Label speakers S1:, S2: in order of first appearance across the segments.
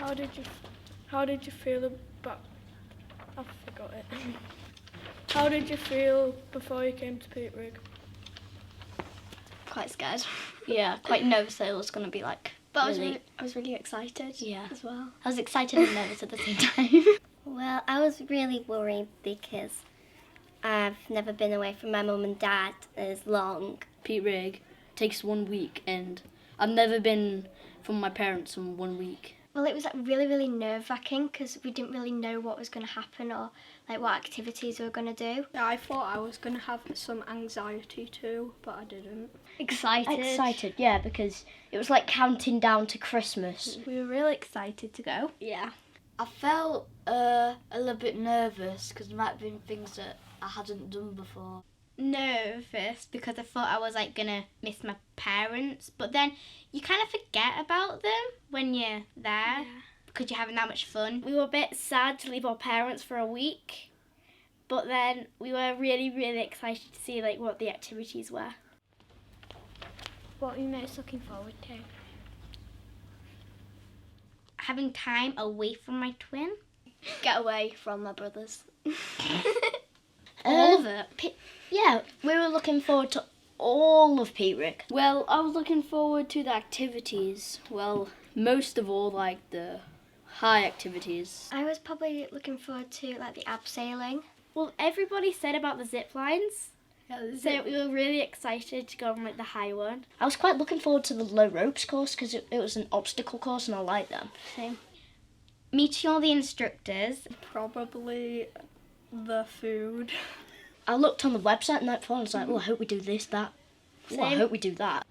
S1: How did you feel about? I forgot it. How did you feel before you came to Peat Rigg?
S2: Quite scared.
S3: Yeah, quite nervous that it was going to be like.
S2: But
S3: really...
S2: I was really excited as well.
S3: I was excited and nervous at the same time.
S4: Well, I was really worried because I've never been away from my mum and dad as long.
S3: Peat Rigg takes 1 week, and I've never been from my parents in 1 week.
S2: Well, it was like really, really nerve-wracking because we didn't really know what was going to happen or like what activities we were going to do.
S1: Yeah, I thought I was going to have some anxiety too, but I didn't.
S3: Excited, yeah, because it was like counting down to Christmas.
S2: We were really excited to go.
S3: Yeah.
S5: I felt a little bit nervous because there might have been things that I hadn't done before.
S2: Nervous because I thought I was like gonna miss my parents, but then you kind of forget about them when you're there because you're having that much fun. We were a bit sad to leave our parents for a week, but then we were really, really excited to see like what the activities were.
S1: What are you most looking forward to?
S2: Having time away from my twin.
S4: Get away from my brothers.
S2: All of it.
S3: Yeah, we were looking forward to all of Peat Rigg. Well, I was looking forward to the activities. Well, most of all, like the high activities.
S2: I was probably looking forward to like the abseiling. Well, everybody said about the zip lines. So we were really excited to go on like the high one.
S3: I was quite looking forward to the low ropes course because it was an obstacle course and I like them.
S2: Same. Meeting all the instructors.
S1: Probably the food.
S3: I looked on the website and I was like, oh, I hope we do this, that. Oh, I hope we do that.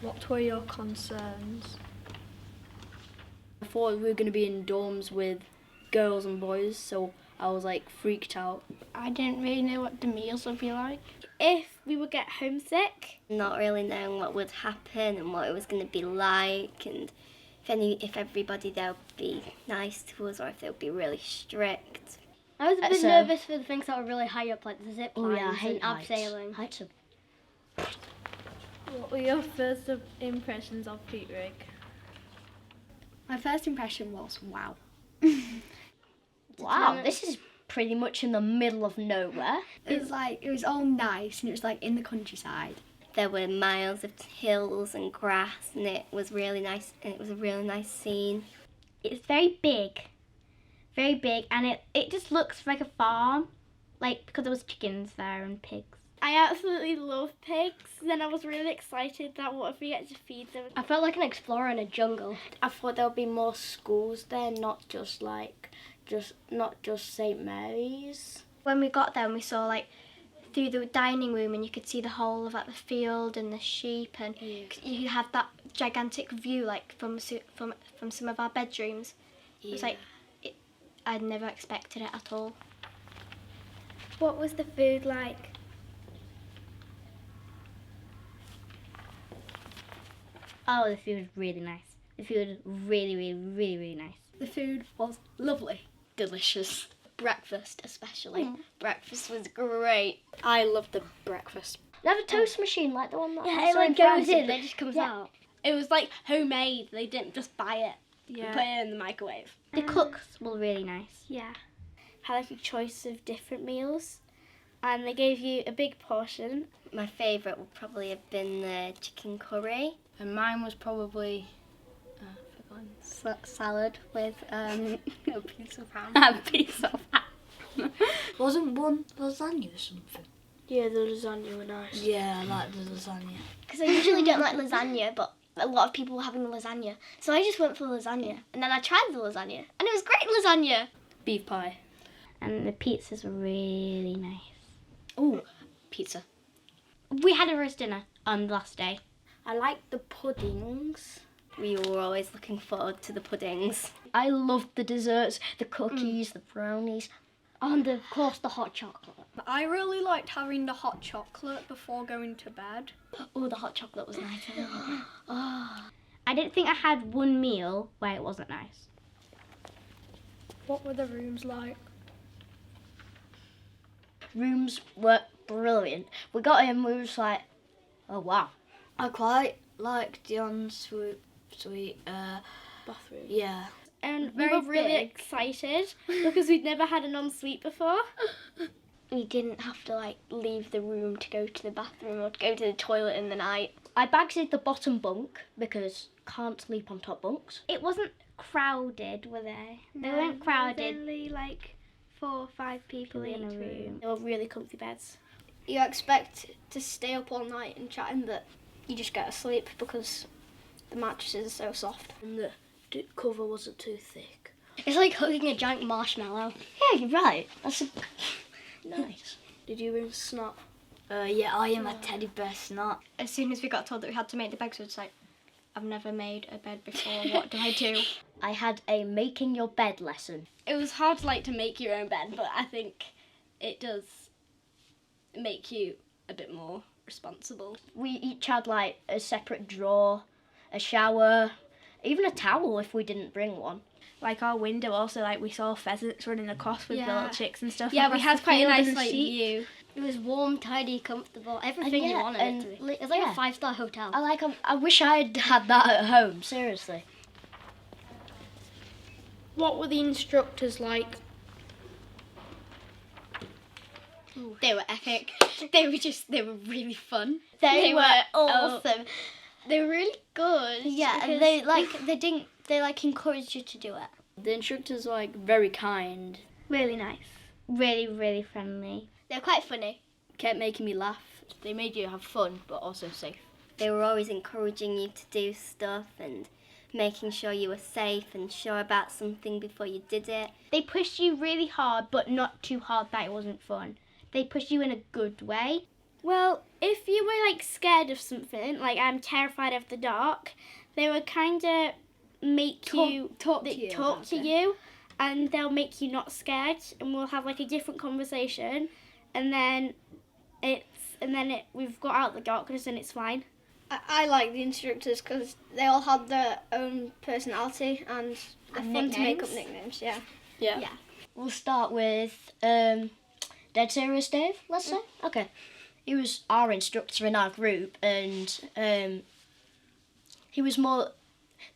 S1: What were your concerns?
S3: I thought we were going to be in dorms with girls and boys, so I was like freaked out.
S2: I didn't really know what the meals would be like. If we would get homesick.
S4: Not really knowing what would happen and what it was going to be like, and if everybody there would be nice to us or if they would be really strict.
S2: I was a bit nervous for the things that were really high up, like the zip lines
S3: I hate
S2: and abseiling.
S3: Heights are...
S1: What were your first impressions of Peat Rigg?
S2: My first impression was wow.
S3: Wow, this is pretty much in the middle of nowhere.
S2: It was all nice and it was like in the countryside.
S4: There were miles of hills and grass and it was really nice and it was a really nice scene.
S2: It's very big, and it just looks like a farm, like because there was chickens there and pigs. I absolutely love pigs, and I was really excited that what if we get to feed them.
S4: I felt like an explorer in a jungle.
S5: I thought there would be more schools there, not just St. Mary's.
S2: When we got there and we saw like through the dining room and you could see the whole of like the field and the sheep and you had that gigantic view like from some of our bedrooms. It was like I'd never expected it at all. What was the food like?
S3: Oh, the food was really nice. The food was really, really, really, really nice.
S2: The food was lovely.
S4: Delicious. Breakfast especially. Breakfast was great.
S5: I loved the breakfast.
S3: They have a toast machine like the one that
S2: Yeah, it like goes in, it just comes
S3: Yeah.
S2: out. It was like homemade. They didn't just buy it.
S1: Yeah.
S2: Put it in the microwave.
S3: The cooks were really nice.
S2: Yeah. Had like a choice of different meals, and they gave you a big portion.
S4: My favourite would probably have been the chicken curry.
S5: And mine was probably
S2: Salad with a piece of ham.
S3: A piece of ham.
S5: Wasn't one lasagna or something?
S1: Yeah, the lasagna were nice.
S5: Yeah, I like the lasagna.
S2: Because I usually don't like lasagna, but a lot of people were having lasagna. So I just went for lasagna. And then I tried the lasagna. And it was great lasagna.
S3: Beef pie.
S2: And the pizzas were really nice.
S3: Ooh, pizza.
S2: We had a roast dinner on the last day.
S5: I liked the puddings.
S4: We were always looking forward to the puddings.
S3: I loved the desserts, the cookies, the brownies, and of course the hot chocolate.
S1: I really liked having the hot chocolate before going to bed.
S3: Oh, the hot chocolate was nice.
S2: I didn't think I had one meal where it wasn't nice.
S1: What were the rooms like?
S3: Rooms were brilliant. We got in, we were just like, oh wow.
S5: I quite liked the ensuite
S3: bathroom.
S5: Yeah.
S2: And
S6: We were really excited because we'd never had an ensuite before.
S2: we didn't have to like leave the room to go to the bathroom or to go to the toilet in the night. I bagged the bottom bunk because can't sleep on top bunks.
S6: It wasn't crowded, were they? They weren't crowded. There was only like 4 or 5 people in a room. They were really comfy beds. You expect to stay up all night and chatting, but you just get to sleep because the mattresses are so soft.
S3: And the cover wasn't too thick.
S2: It's like hugging a giant marshmallow. Yeah, you're right. That's nice.
S3: Did you bring snot?
S5: Yeah, I am a teddy bear snot.
S2: As soon as we got told that we had to make the beds, we were just like, I've never made a bed before. What do I do?
S3: I had a making your bed lesson.
S6: It was hard to make your own bed, but I think it does make you a bit more responsible.
S3: We each had like a separate drawer, a shower, even a towel if we didn't bring one.
S6: Like our window also, like we saw pheasants running across with the little chicks and stuff.
S2: Yeah, we
S6: across
S2: had
S6: the
S2: quite a
S6: field
S2: nice
S6: and the
S2: like
S6: sheep.
S2: view. It was warm, tidy, comfortable, everything you wanted it to be. It was like a 5-star hotel.
S3: I wish I'd had that at home, seriously.
S1: What were the instructors like?
S2: They were epic. they were really fun.
S6: They were
S2: awesome. They were really good. Yeah, and they encouraged you to do it.
S3: The instructors were very kind.
S6: Really nice. Really, really friendly.
S2: They're quite funny.
S3: Kept making me laugh.
S5: They made you have fun, but also safe.
S4: They were always encouraging you to do stuff and making sure you were safe and sure about something before you did it.
S6: They pushed you really hard, but not too hard that it wasn't fun. They pushed you in a good way. Well, if you were scared of something, like I'm terrified of the dark, they would kind of make
S3: talk
S6: to you, and they'll make you not scared, and we'll have a different conversation, and then we've got out the darkness and it's fine.
S7: I like the instructors because they all had their own personality and they're fun to make up nicknames. Yeah.
S3: We'll start with Dead Serious Dave, let's say. Okay. He was our instructor in our group, and he was more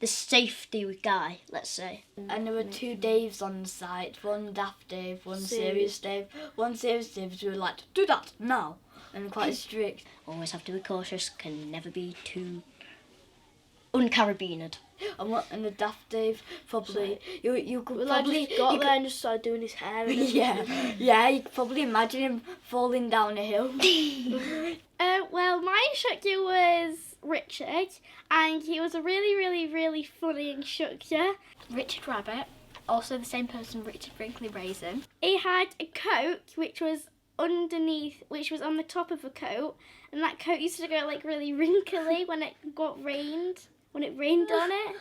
S3: the safety guy, let's say.
S5: And there were 2 Daves on the site, one daft Dave, one serious Dave. One serious Dave who were like, do that now, and quite strict.
S3: Always have to be cautious, can never be too uncarabined.
S5: And the daft Dave, probably, you could probably...
S3: just got there and just started doing his hair. And
S5: yeah, you could probably imagine him falling down a hill.
S6: Well, my instructor was Richard, and he was a really, really, really funny instructor.
S2: Richard Rabbit, also the same person, Richard Brinkley Raisin.
S6: He had a coat which was on the top of a coat, and that coat used to go really wrinkly when it rained on it,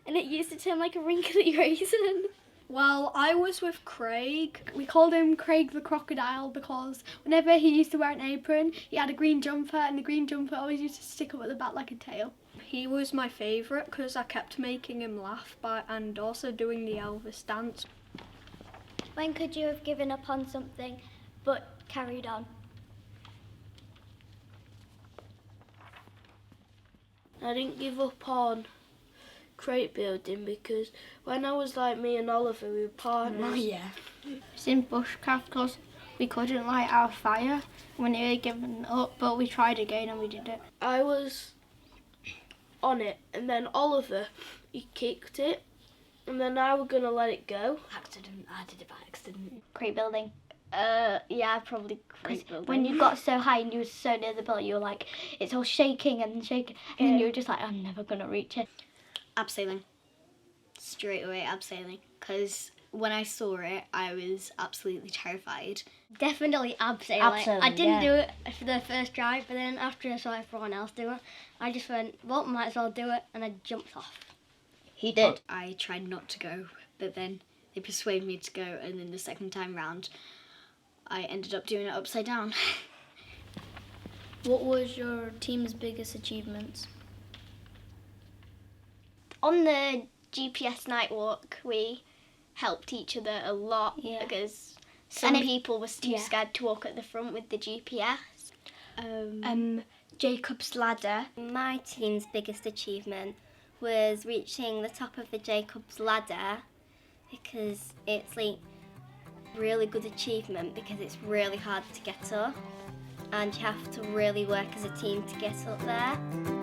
S6: and it used to turn like a wrinkly raisin.
S1: Well, I was with Craig. We called him Craig the Crocodile because whenever he used to wear an apron, he had a green jumper, and the green jumper always used to stick up at the back like a tail. He was my favourite because I kept making him laugh and also doing the Elvis dance.
S2: When could you have given up on something but carried on?
S3: I didn't give up on crate building because when I was me and Oliver, we were partners.
S5: Oh, yeah.
S6: It's in bushcraft because we couldn't light our fire when we were given up, but we tried again and we did it.
S3: I was on it, and then Oliver, he kicked it, and then I was going to let it go.
S5: Accident. I did it by accident.
S2: Crate building.
S6: Yeah, probably crate building.
S2: When you got so high and you were so near the building, you were like, it's all shaking and shaking, and then you were just like, I'm never gonna reach it.
S8: Abseiling. Straight away abseiling. Because when I saw it, I was absolutely terrified.
S2: Definitely abseiling. I didn't do it for the first try, but then after I saw everyone else do it, I just went, well, might as well do it, and I jumped off.
S3: He did.
S8: I tried not to go, but then they persuaded me to go, and then the second time round, I ended up doing it upside down.
S7: What was your team's biggest achievements?
S2: On the GPS night walk, we helped each other a lot because some people were too scared to walk at the front with the GPS.
S6: Jacob's ladder.
S4: My team's biggest achievement was reaching the top of the Jacob's ladder, because it's like really good achievement because it's really hard to get up and you have to really work as a team to get up there.